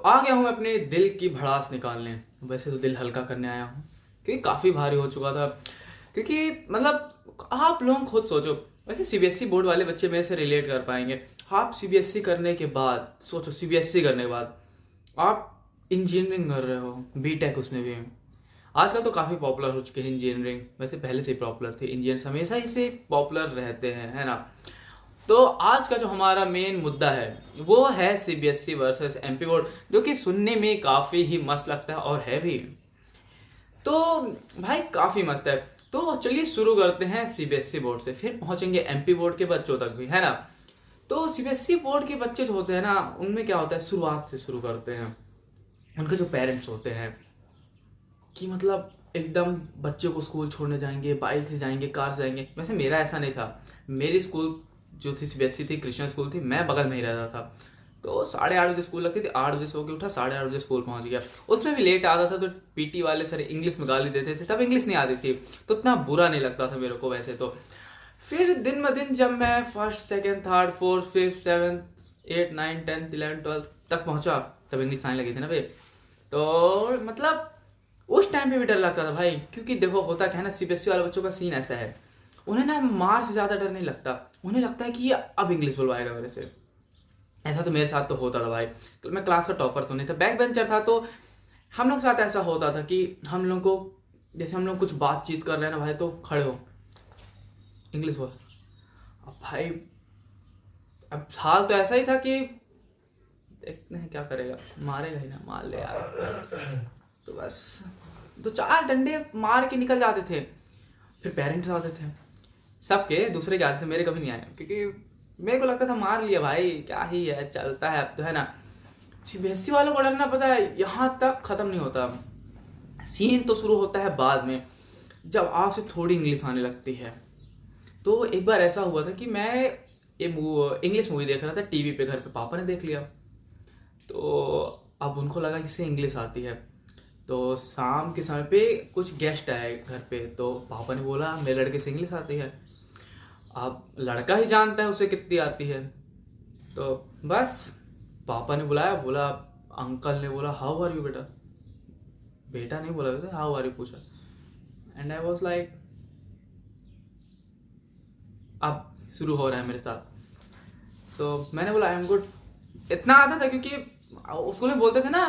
आ गया हूँ मैं अपने दिल की भड़ास निकालने। वैसे तो दिल हल्का करने आया हूँ क्योंकि काफ़ी भारी हो चुका था। क्योंकि मतलब आप लोग खुद सोचो, वैसे सीबीएसई बोर्ड वाले बच्चे मेरे से रिलेट कर पाएंगे। आप सीबीएसई करने के बाद सोचो, सीबीएसई करने के बाद आप इंजीनियरिंग कर रहे हो, बीटेक उसमें भी। आजकल तो काफ़ी पॉपुलर हो चुके हैं इंजीनियरिंग, वैसे पहले से ही पॉपुलर थे, इंजीनियर्स हमेशा ही से पॉपुलर रहते हैं, है ना। तो आज का जो हमारा मेन मुद्दा है वो है सीबीएसई वर्सेस एमपी बोर्ड, जो कि सुनने में काफ़ी ही मस्त लगता है और है भी। तो भाई काफ़ी मस्त है। तो चलिए शुरू करते हैं सीबीएसई बोर्ड से, फिर पहुंचेंगे एमपी बोर्ड के बच्चों तक भी, है ना। तो सीबीएसई बोर्ड के बच्चे जो होते हैं ना, उनमें क्या होता है, शुरुआत से शुरू करते हैं। उनके जो पेरेंट्स होते हैं कि मतलब एकदम बच्चे को स्कूल छोड़ने जाएंगे, बाइक से जाएंगे, कार से जाएंगे। वैसे मेरा ऐसा नहीं था। मेरी स्कूल जो थी सीबीएसई थी, क्रिश्चियन स्कूल थी, मैं बगल में ही रहता था। तो 8:30 बजे स्कूल लगती थी, 8 बजे सो के उठा, 8:30 बजे स्कूल पहुंच गया। उसमें भी लेट आता था तो पीटी वाले सर इंग्लिश में गाली देते थे, तब इंग्लिश नहीं आती थी तो इतना बुरा नहीं लगता था मेरे को वैसे तो। फिर दिन ब दिन जब मैं first second third fourth fifth seventh 8 9 10 11 12 तक पहुंचा, तब इंग्लिश आने लगी थी ना भाई। तो मतलब उस टाइम पे भी डर लगता था भाई, क्योंकि देखो होता क्या है ना, सीबीएसई वाले बच्चों का सीन ऐसा है, उन्हें ना मार से ज़्यादा डर नहीं लगता। उन्हें लगता है कि ये अब इंग्लिश बुलवाएगा मेरे से। ऐसा तो मेरे साथ तो होता था भाई। तो मैं क्लास का टॉपर तो नहीं था, बैक बेंचर था। तो हम लोग के साथ ऐसा होता था कि हम लोग को, जैसे हम लोग कुछ बातचीत कर रहे हैं ना भाई, तो खड़े हो, इंग्लिश बोल। अब भाई अब हाल तो ऐसा ही था कि देखते हैं क्या करेगा, मारेगा ही ना, मार ले यार। तो बस 2-4 डंडे मार के निकल जाते थे। फिर पेरेंट्स आते थे, सबके दूसरे के आते थे, मेरे कभी नहीं आए, क्योंकि मेरे को लगता था मार लिया भाई, क्या ही है, चलता है अब तो, है ना। सीबीएसई वालों को डरना, पता है, यहाँ तक खत्म नहीं होता। सीन तो शुरू होता है बाद में, जब आपसे थोड़ी इंग्लिश आने लगती है। तो एक बार ऐसा हुआ था कि मैं ये इंग्लिश मूवी देख रहा था टीवी पे, घर पे पापा ने देख लिया। तो अब उनको लगा कि इसे इंग्लिश आती है। तो शाम के समय पे कुछ गेस्ट आए घर पे, तो पापा ने बोला मेरे लड़के से इंग्लिश आती है। अब लड़का ही जानता है उसे कितनी आती है। तो बस पापा ने बुलाया, बोला, अंकल ने बोला हाउ आर यू बेटा। बेटा नहीं बोला, बेटा हाउ आर यू पूछा। एंड आई वाज लाइक, अब शुरू हो रहा है मेरे साथ। सो मैंने बोला आई एम गुड। इतना आता था क्योंकि स्कूल में बोलते थे ना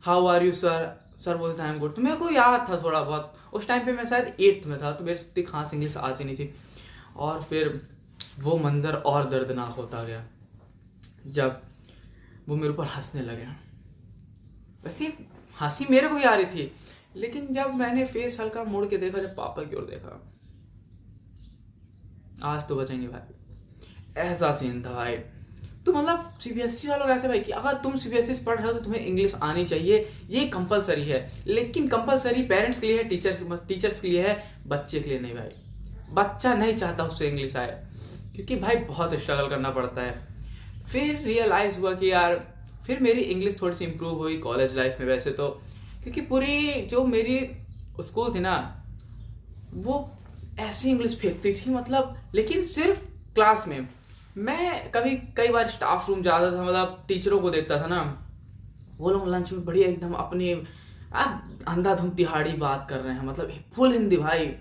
how are you sir, sir बोलते थे आई एम गुड। तो मेरे को याद था थोड़ा बहुत। उस टाइम पे मैं शायद 8th में था, तो मेरे इतनी खास इंग्लिश आती नहीं थी। और फिर वो मंजर और दर्दनाक होता गया जब वो मेरे ऊपर हंसने लगे। वैसे हंसी मेरे को ही आ रही थी, लेकिन जब मैंने फेस हल्का मोड़ के देखा, जब पापा की ओर देखा, आज तो बचेंगे भाई, ऐसा सीन था भाई। तो मतलब सीबीएसई वालों ऐसे भाई कि अगर तुम सीबीएसई से पढ़ रहे हो तो तुम्हें इंग्लिश आनी चाहिए, ये कंपलसरी है। लेकिन कंपलसरी पेरेंट्स के लिए है, टीचर्स के लिए है, बच्चे के लिए नहीं भाई। बच्चा नहीं चाहता उससे इंग्लिश आए, क्योंकि भाई बहुत स्ट्रगल करना पड़ता है। फिर रियलाइज हुआ कि यार, फिर मेरी इंग्लिश थोड़ी सी इंप्रूव हुई कॉलेज लाइफ में वैसे तो, क्योंकि पूरी जो मेरी स्कूल थी ना, वो ऐसी इंग्लिश फेंकती थी मतलब। लेकिन सिर्फ क्लास में, मैं कई बार स्टाफ रूम जाता था, मतलब टीचरों को देखता था ना, वो लोग लंच में बढ़िया एकदम अपनी अंधाधुंध तिहाड़ी बात कर रहे हैं, मतलब फुल हिंदी भाई,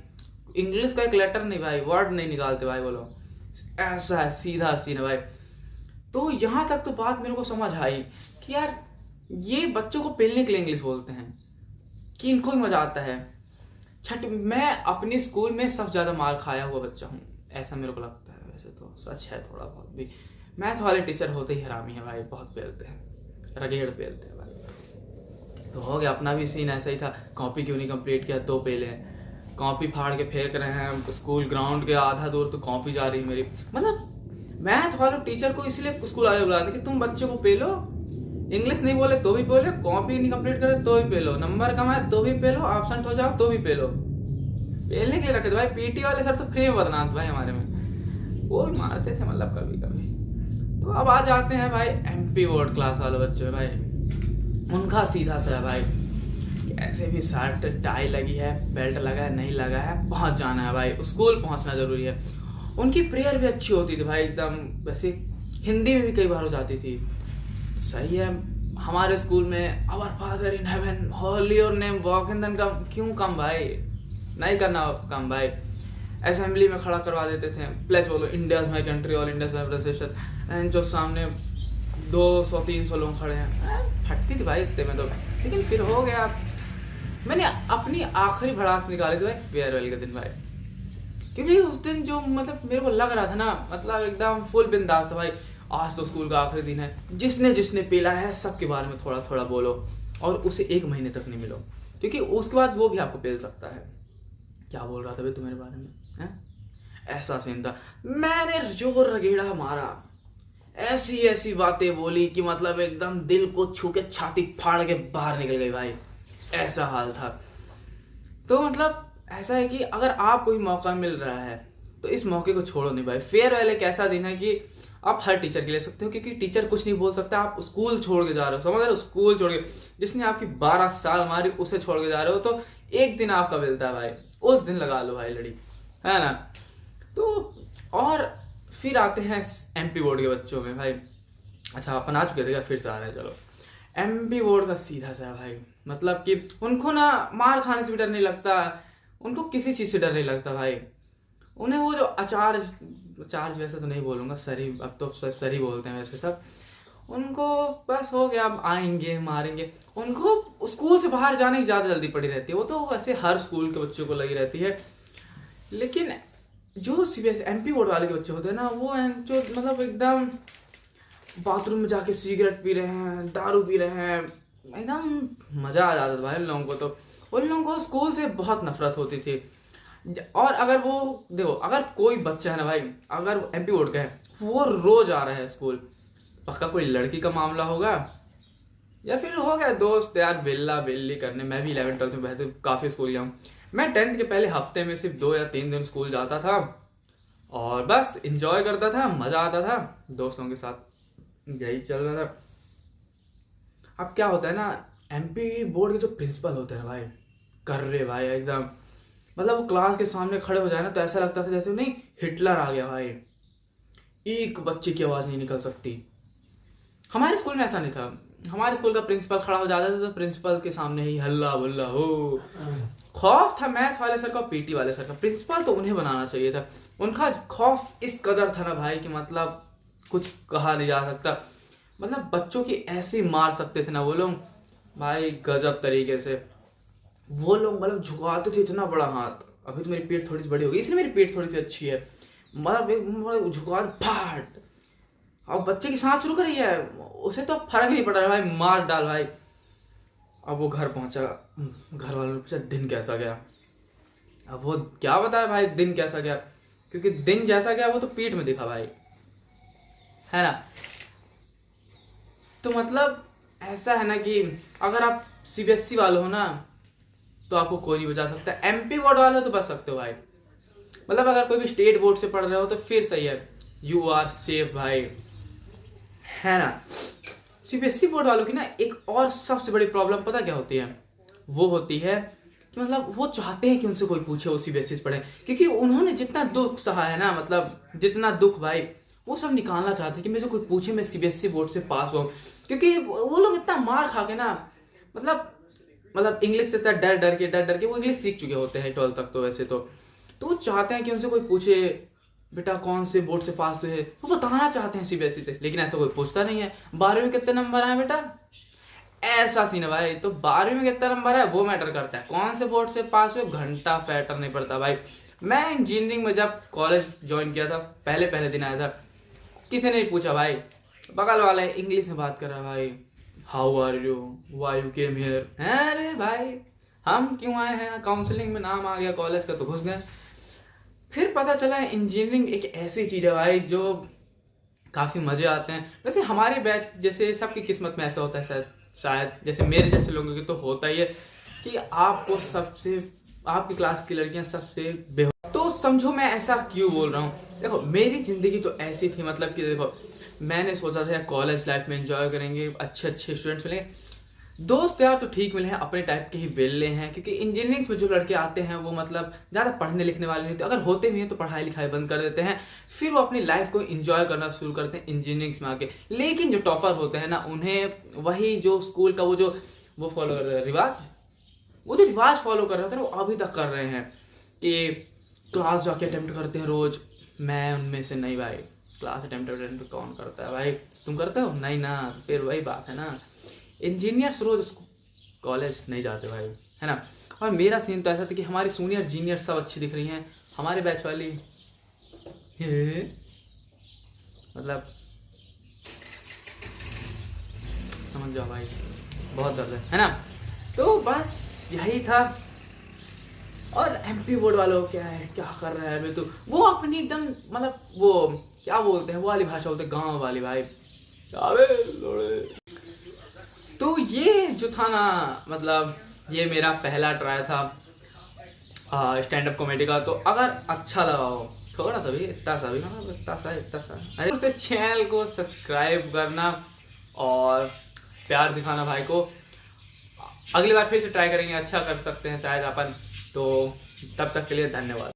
इंग्लिश का एक लेटर नहीं भाई, वर्ड नहीं निकालते भाई वो लोग। ऐसा है, सीधा सीन है भाई। तो यहाँ तक तो बात मेरे को समझ आई कि यार ये बच्चों को पेलने के लिए इंग्लिश बोलते हैं, कि इनको ही मजा आता है। मैं अपने स्कूल में सबसे ज्यादा मार खाया हुआ बच्चा हूँ, ऐसा मेरे को लगता है। वैसे तो सच है थोड़ा बहुत भी। मैथ वाले टीचर होते ही हरामी है भाई, बहुत पेलते हैं, रगेड़ पेलते हैं भाई। तो हो गया, अपना भी सीन ऐसा ही था। कॉपी क्यों नहीं कंप्लीट किया, 2 पेले हैं। कॉपी फाड़ के फेंक रहे हैं स्कूल ग्राउंड के आधा दूर, तो कॉपी जा रही है मेरी। मतलब मैथ वाले टीचर को इसलिए स्कूल वाले बुलाते कि तुम बच्चे को पेलो, इंग्लिश नहीं बोले तो भी पेलो, कॉपी नहीं कंप्लीट करे तो भी पेलो, नंबर कम आए तो भी पेलो, एब्सेंट हो जाओ तो भी पेलो। पेलने के लिए रखे थे भाई। पीटी वाले सर तो फ्री में बदनाम थे भाई हमारे में, वो भी मारते थे मतलब कभी कभी। तो अब आ जाते हैं भाई एमपी बोर्ड क्लास वाले बच्चे भाई। उनका सीधा सा है भाई, ऐसे भी शर्ट टाई लगी है, बेल्ट लगा है, नहीं लगा है, पहुंच जाना है भाई, स्कूल पहुंचना जरूरी है। उनकी प्रेयर भी अच्छी होती थी भाई एकदम, वैसे हिंदी में भी कई बार हो जाती थी। सही है, हमारे स्कूल में our father in heaven holy और name walk in then come, क्यों कम भाई, नहीं करना कम भाई। असेंबली में खड़ा करवा देते थे, प्लेस बोलो इंडिया इज माई कंट्री और India is my brothers, and जो सामने 200-300 लोग खड़े हैं, फटती थी भाई इतने में तो। लेकिन फिर हो गया, मैंने अपनी आखिरी भड़ास निकाली थी भाई फेयरवेल के दिन भाई, क्योंकि उस दिन जो मतलब मेरे को लग रहा था ना, मतलब एकदम फुल बिंदास था भाई, आज तो स्कूल का आखिरी दिन है, जिसने जिसने पीला है सबके बारे में थोड़ा थोड़ा बोलो और उसे 1 महीने तक नहीं मिलो, क्योंकि उसके बाद वो भी आपको पेल सकता है। क्या बोल रहा था भाई तुम्हारे बारे में है? ऐसा सीन था, मैंने जो रगेड़ा मारा, ऐसी ऐसी बातें बोली कि मतलब एकदम दिल को छू के छाती फाड़ के बाहर निकल गई भाई, ऐसा हाल था। तो मतलब ऐसा है कि अगर आप कोई मौका मिल रहा है तो इस मौके को छोड़ो नहीं भाई। फेयरवेल एक ऐसा दिन है कि आप हर टीचर के ले सकते हो, क्योंकि टीचर कुछ नहीं बोल सकता, आप स्कूल छोड़ के जा रहे हो, समझ रहे हो, स्कूल छोड़ के, जिसने आपकी 12 साल मारी उसे छोड़ के जा रहे हो, तो एक दिन आपका मिलता है भाई, उस दिन लगा लो भाई लड़ी, है ना। तो और फिर आते हैं एमपी बोर्ड के बच्चों में भाई। अच्छा अपन आ चुके थे क्या, फिर से आ रहे हैं, चलो। एमपी बोर्ड का सीधा सा भाई, मतलब कि उनको ना मार खाने से भी डर नहीं लगता, उनको किसी चीज से डर नहीं लगता भाई। उन्हें वो जो चार्ज वैसे तो नहीं बोलूंगा, सरी, अब तो सरी बोलते हैं वैसे सब, उनको बस हो गया, अब आएंगे मारेंगे, उनको स्कूल से बाहर जाने की ज्यादा जल्दी पड़ी रहती है, वो तो वैसे हर स्कूल के बच्चों को लगी रहती है। लेकिन जो सीबीएसई एमपी बोर्ड वाले के बच्चे होते हैं ना, वो जो मतलब एकदम बाथरूम में जाके सिगरेट पी रहे हैं, दारू पी रहे हैं, एकदम मजा आ जाता था भाई उन लोगों को। तो उन लोगों को स्कूल से बहुत नफरत होती थी। और अगर वो देखो, अगर कोई बच्चा है ना भाई, अगर एमपी बोर्ड का है, वो रोज आ रहा है स्कूल, पक्का कोई लड़की का मामला होगा, या फिर हो गया दोस्त यार बिल्ला बिल्ली करने। मैं भी 11th-12th में बहते काफी स्कूल गया हूँ। मैं 10th के पहले हफ्ते में सिर्फ 2 या 3 दिन स्कूल जाता था और बस इंजॉय करता था, मजा आता था दोस्तों के साथ, यही चल रहा था। अब क्या होता है ना, एमपी बोर्ड के जो प्रिंसिपल होते हैं भाई, कर रहे भाई एकदम, मतलब वो क्लास के सामने खड़े हो जाए ना तो ऐसा लगता था जैसे नहीं हिटलर आ गया भाई, एक बच्चे की आवाज नहीं निकल सकती। हमारे स्कूल में ऐसा नहीं था, हमारे स्कूल का प्रिंसिपल खड़ा हो जाता था तो प्रिंसिपल के सामने ही हल्ला बुल्ला हो। खौफ था मैथ वाले सर का, पीटी वाले सर का, प्रिंसिपल तो उन्हें बनाना चाहिए था। उनका खौफ इस कदर था ना भाई कि मतलब कुछ कहा नहीं जा सकता, मतलब बच्चों की ऐसी मार सकते थे ना वो लोग भाई, गजब तरीके से। वो लोग मतलब झुकाते थे इतना बड़ा हाथ, अभी तो मेरी पेट थोड़ी सी बड़ी हो गई इसलिए मेरी पेट थोड़ी सी अच्छी है, मतलब झुका फाट, अब बच्चे की सांस शुरू कर रही है, उसे तो फर्क नहीं पड़ रहा भाई, मार डाल भाई। अब वो घर पहुंचा, घर वालों ने पूछा दिन कैसा गया, अब वो क्या बताया भाई दिन कैसा गया, क्योंकि दिन जैसा गया वो तो पीठ में दिखा भाई, है ना। तो मतलब ऐसा है ना कि अगर आप सीबीएसई वाले हो ना तो आपको कोई नहीं बचा सकता, एमपी बोर्ड वाले हो तो बच सकते हो भाई। मतलब अगर कोई भी स्टेट बोर्ड से पढ़ रहे हो तो फिर सही है, यू आर सेफ भाई, है ना। सीबीएसई बोर्ड वालों की ना एक और सबसे बड़ी प्रॉब्लम पता क्या होती है, वो होती है कि मतलब वो चाहते हैं कि उनसे कोई पूछे वो सीबीएसई से पढ़े, क्योंकि उन्होंने जितना दुख सहा है ना, मतलब जितना दुख भाई वो सब निकालना चाहते हैं कि मुझे कोई पूछे मैं सीबीएसई बोर्ड से पास हुआ, क्योंकि वो लोग इतना मार खा के ना, मतलब इंग्लिश से डर डर के वो इंग्लिश सीख चुके होते हैं 12th तक तो वैसे तो वो चाहते हैं कि उनसे कोई पूछे बेटा कौन से बोर्ड से पास हुए, वो बताना चाहते हैं सीबीएसई से, लेकिन ऐसा कोई पूछता नहीं है। 12वीं में कितने नंबर आए बेटा, ऐसा सीन है भाई। तो 12वीं में कितना नंबर है वो मैटर करता है, कौन से बोर्ड से पास हुए घंटा फैटर नहीं पड़ता भाई। मैं इंजीनियरिंग में जब कॉलेज ज्वाइन किया था, पहले दिन आया था, किसी ने नहीं पूछा भाई, बगल वाला इंग्लिश में बात कर रहा है भाई, how are you, why you came here, अरे भाई हम क्यों आए हैं, काउंसलिंग में नाम आ गया कॉलेज का तो घुस गए। फिर पता चला इंजीनियरिंग एक ऐसी चीज है भाई जो काफी मजे आते हैं। वैसे हमारे बैच जैसे सबकी किस्मत में ऐसा होता है शायद जैसे मेरे जैसे लोगों की तो होता ही है कि आपको सबसे, आपकी क्लास की लड़कियां सबसे तो समझो मैं ऐसा क्यों बोल रहा हूँ। देखो मेरी जिंदगी तो ऐसी थी, मतलब कि देखो मैंने सोचा था कॉलेज लाइफ में एंजॉय करेंगे, अच्छे स्टूडेंट्स मिलेंगे, दोस्त यार तो ठीक मिले हैं, अपने टाइप के ही वेल्ले हैं, क्योंकि इंजीनियरिंग में जो लड़के आते हैं वो मतलब ज़्यादा पढ़ने लिखने वाले नहीं होते, अगर होते भी हैं तो पढ़ाई लिखाई बंद कर देते हैं, फिर वो अपनी लाइफ को एंजॉय करना शुरू करते हैं इंजीनियरिंग में आके। लेकिन जो टॉपर होते हैं ना, उन्हें वही जो स्कूल का वो फॉलो कर रहे हैं रिवाज, वो जो रिवाज फॉलो कर रहे थे ना, वो अभी तक कर रहे हैं कि क्लास जाके अटेम्प्ट करते हैं रोज। मैं उनमें से नहीं भाई, क्लास अटेम्प्ट कौन करता है भाई, तुम करते हो नहीं ना, तो फिर वही बात है ना, इंजीनियर्स रोज कॉलेज नहीं जाते भाई, है ना। और मेरा सीन तो ऐसा था कि हमारी सीनियर जीनियर सब अच्छी दिख रही हैं, हमारे बैच वाली मतलब समझ जाओ भाई, बहुत दर्द है ना। तो बस यही था। और एमपी बोर्ड वालों क्या है, क्या कर रहा है अभी, तो वो अपनी एकदम मतलब वो क्या बोलते हैं, वो वाली भाषा बोलते हैं, गाँव वाली भाई। तो ये जो था ना, मतलब ये मेरा पहला ट्राई था स्टैंड अप कॉमेडी का। तो अगर अच्छा लगा हो थोड़ा सा भी, इतना सा भी, मतलब इतना सा अरे उसे चैनल को सब्सक्राइब करना और प्यार दिखाना भाई को। अगली बार फिर से ट्राई करेंगे, अच्छा कर सकते हैं शायद अपन। तो तब तक के लिए धन्यवाद।